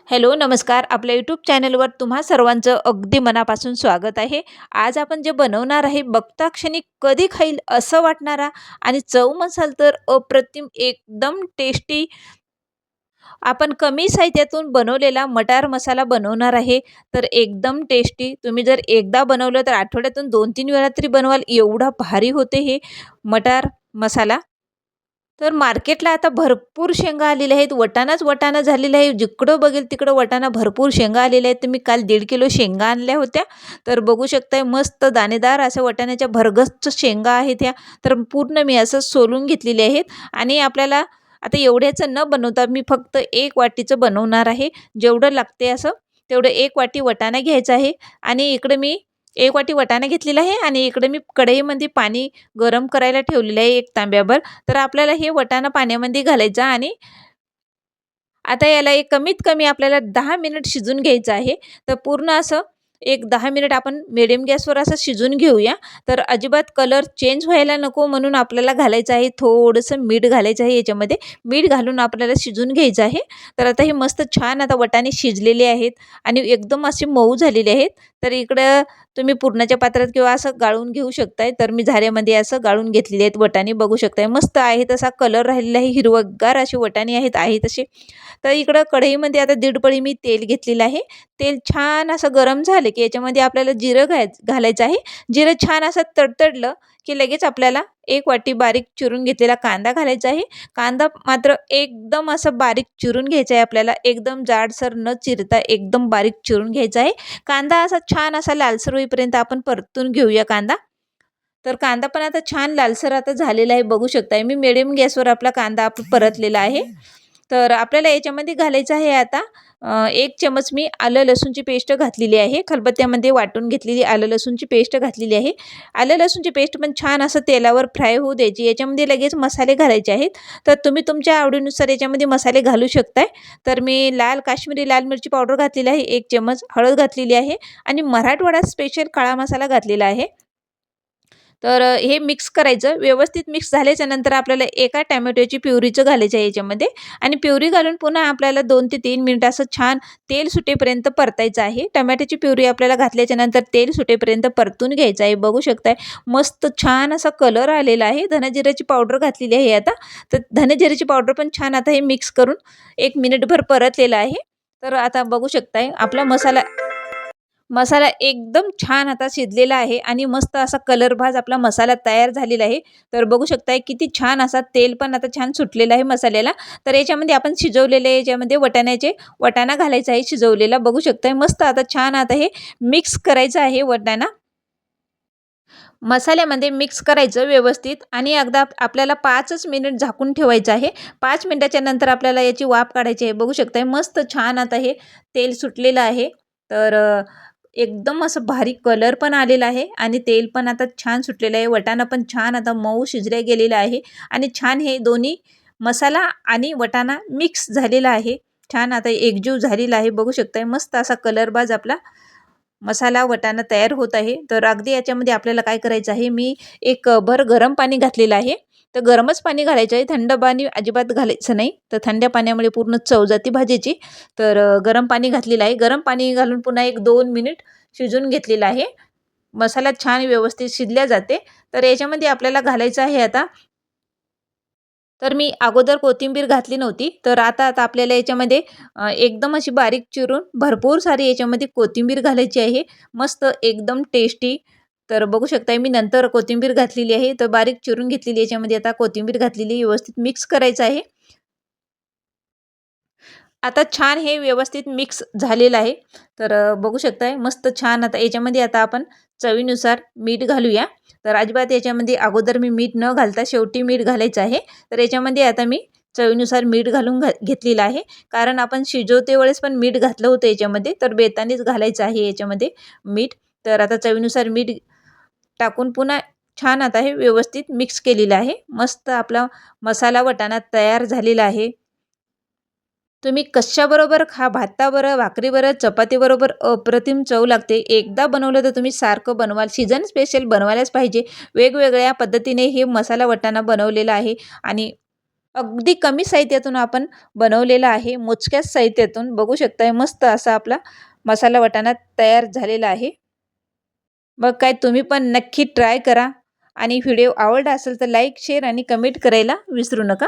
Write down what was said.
Hello, नमस्कार. आपल्या YouTube चॅनलवर तुम्हा सर्वांचं अगदी मनापासून स्वागत आहे. आज आपण जे बनवणार आहे, बघता क्षणी कधी खाईल असं वाटणारा आणि चव मसाल तर अप्रतिम एकदम टेस्टी आपण कमी साहित्यातून बनवलेला मटार मसाला बनवणार आहे. तर एकदम टेस्टी तुम्ही जर एकदा बनवलं तर आठवड्यातून 2-3 वेळा तरी बनवाल, एवढा भारी होते हे मटार मसाला. तर मार्केटला आता भरपूर शेंगा आलेल्या आहेत. वाटाणाच वाटाणा झालेला आहे. जिकडं बघेल तिकडं वाटाणा भरपूर शेंगा आलेल्या आहेत. तर मी काल 1.5 किलो शेंगा आणल्या होत्या. तर बघू शकताय मस्त दाणेदार अशा वाटाण्याच्या भरगच्च शेंगा आहेत ह्या. तर पूर्ण मी असं सोलून घेतलेले आहेत आणि आपल्याला आता एवढ्याचं न बनवता मी फक्त 1 वाटीचं बनवणार आहे. जेवढं लागते असं तेवढं 1 वाटी वाटाणा घ्यायचा आहे आणि इकडे मी 1 वाटी वाटाणा घेतलेला आहे आणि इकडे मी कढईमध्ये पाणी गरम करायला ठेवलेलं आहे 1 तांब्याभर. तर आपल्याला हे वाटाणा पाण्यामध्ये घालायचा आणि आता याला एक कमीत कमी आपल्याला 10 मिनिट शिजून घ्यायचं आहे. तर पूर्ण असं एक 10 मिनिट आपण मिडियम गॅसवर असं शिजून घेऊया. तर अजिबात कलर चेंज व्हायला नको म्हणून आपल्याला घालायचं आहे थोडंसं मीठ घालायचं आहे याच्यामध्ये. मीठ घालून आपल्याला शिजून घ्यायचं आहे. तर आता हे मस्त छान आता वाटाणे शिजलेले आहेत आणि एकदम असे मऊ झालेले आहेत. तर इकडं तुम्ही पुरणाच्या पात्रात किंवा असं गाळून घेऊ शकताय. तर मी झाऱ्यामध्ये असं गाळून घेतलेले आहेत वाटाणे बघू शकताय. मस्त आहे तसा कलर राहिलेला आहे. हिरवंगार असे वाटाणे आहे तसे. तर इकडं कढईमध्ये आता 1.5 पळी मी तेल घेतलेलं आहे. तेल छान असं गरम झालं की याच्यामध्ये आपल्याला जिरं घालायचं आहे. जिरं छान असं तडतडलं की लगेच आपल्याला 1 वाटी बारीक चिरून घेतलेला कांदा घालायचा आहे. कांदा मात्र एकदम असं बारीक चिरून घ्यायचा आहे आपल्याला. एकदम जाडसर न चिरता एकदम बारीक चिरून घ्यायचा आहे. कांदा असा छान असा लालसर होईपर्यंत आपण परतून घेऊया कांदा. तर कांदा पण आता छान लालसर आता झालेला आहे बघू शकताय. मी मिडियम गॅसवर आपला कांदा परतलेला आहे. तर आपल्याला याच्यामध्ये घालायचं आहे आता 1 चमच मी आलं लसूणची पेस्ट घातलेली आहे. खलबत्त्यामध्ये वाटून घेतलेली आलं लसूणची पेस्ट घातलेली आहे. आलं लसूणची पेस्ट पण छान असं तेलावर फ्राय होऊ द्यायची. याच्यामध्ये लगेच मसाले घालायचे आहेत. तर तुम्ही तुमच्या आवडीनुसार याच्यामध्ये मसाले घालू शकताय. तर मी काश्मीरी लाल मिरची पावडर घातलेली आहे 1 चमच, हळद घातलेली आहे आणि मराठवाडा स्पेशल काळा मसाला घातलेला आहे. तर हे मिक्स करायचं. व्यवस्थित मिक्स झाल्याच्या नंतर आपल्याला एका टोमॅटोची प्युरीचं घालायचं आहे याच्यामध्ये आणि प्युरी घालून पुन्हा आपल्याला 2 ते 3 मिनिट असं छान तेल सुटेपर्यंत परतायचं आहे. टोमॅटोची प्युरी आपल्याला घातल्याच्या नंतर तेल सुटेपर्यंत परतून घ्यायचं आहे. बघू शकताय मस्त छान असा कलर आलेला आहे. धने पावडर घातलेली आहे आता. तर धने पावडर पण छान आता हे मिक्स करून 1 मिनिटभर परतलेलं आहे. तर आता बघू शकताय आपला मसाला मसाला एकदम छान आता शिजलेला आहे आणि मस्त असा कलरभाज आपला मसाला तयार झालेला आहे. तर बघू शकताय किती छान असा तेल पण आता छान सुटलेलं आहे मसाल्याला. तर याच्यामध्ये आपण शिजवलेले याच्यामध्ये वाटाणा घालायचा आहे शिजवलेला. बघू शकताय मस्त आता छान आता हे मिक्स करायचं आहे वाटाणा. मसाल्यामध्ये मिक्स करायचं व्यवस्थित आणि एकदा आपल्याला 5च मिनिट झाकून ठेवायचं आहे. 5 मिनिटाच्या नंतर आपल्याला याची वाफ काढायची आहे. बघू शकताय मस्त छान आता हे तेल सुटलेलं आहे. तर एकदम असं भारी कलर पण आलेला आहे आणि तेल पण आता छान सुटलेलं आहे. वाटाणा पण छान आता मऊ शिजल्या गेलेला आहे आणि छान हे दोन्ही मसाला आणि वाटाणा मिक्स झालेला आहे. छान आता एकजीव झालेला आहे. बघू शकताय मस्त असा कलरबाज आपला मसाला वाटाणा तयार होत आहे. तर अगदी याच्यामध्ये आपल्याला काय करायचं आहे, मी एक भर गरम पाणी घातलेलं आहे. तर गरमच पाणी घालायचं आहे. थंड पाणी अजिबात घालायचं नाही. तर थंड पाण्यामुळे पूर्ण चव जाते भाजीची. तर गरम पाणी घातलेलं आहे. गरम पाणी घालून पुन्हा एक 2 मिनिट शिजवून घेतलेलं आहे. मसाला छान व्यवस्थित शिजल्या जाते. तर याच्यामध्ये आपल्याला घालायचं आहे आता तर मी अगोदर कोथिंबीर घातली नव्हती. तर आता आता आपल्याला याच्यामध्ये एकदम अशी बारीक चिरून भरपूर सारी याच्यामध्ये कोथिंबीर घालायची आहे. मस्त एकदम टेस्टी. तर बघू शकताय मी नंतर कोथिंबीर घातलेली आहे. तर बारीक चिरून घेतलेली याच्यामध्ये आता कोथिंबीर घातलेली व्यवस्थित मिक्स करायचं आहे. आता छान हे व्यवस्थित मिक्स झालेलं आहे. तर बघू शकताय मस्त छान आता याच्यामध्ये आता आपण चवीनुसार मीठ घालूया. तर अजिबात याच्यामध्ये अगोदर मी मीठ न घालता शेवटी मीठ घालायचं आहे. तर याच्यामध्ये आता मी चवीनुसार मीठ घालून घेतलेलं आहे. कारण आपण शिजवते वेळेस पण मीठ घातलं होतं याच्यामध्ये. तर बेतानीच घालायचं आहे याच्यामध्ये मीठ. तर आता चवीनुसार मीठ टाकून पुन्हा छान आता हे व्यवस्थित मिक्स केलेलं आहे. मस्त आपला मसाला वाटाणा तयार झालेला आहे. तुम्ही कशाबरोबर खा, भाताबरोबर, भाकरीबरोबर, चपातीबरोबर अप्रतिम चव लागते. एकदा बनवलं तर तुम्ही सारखं बनवाल. सीझन स्पेशल बनवायलाच पाहिजे. वेगवेगळ्या पद्धतीने हे मसाला वाटाणा बनवलेला आहे आणि अगदी कमी साहित्यातून आपण बनवलेला आहे. मोजक्याच साहित्यातून बघू शकताय मस्त असा आपला मसाला वाटाणा तयार झालेला आहे. मग काय तुम्ही पण नक्की ट्राय करा आणि व्हिडिओ आवडला असेल तर लाईक, शेअर आणि कमेंट करायला विसरू नका.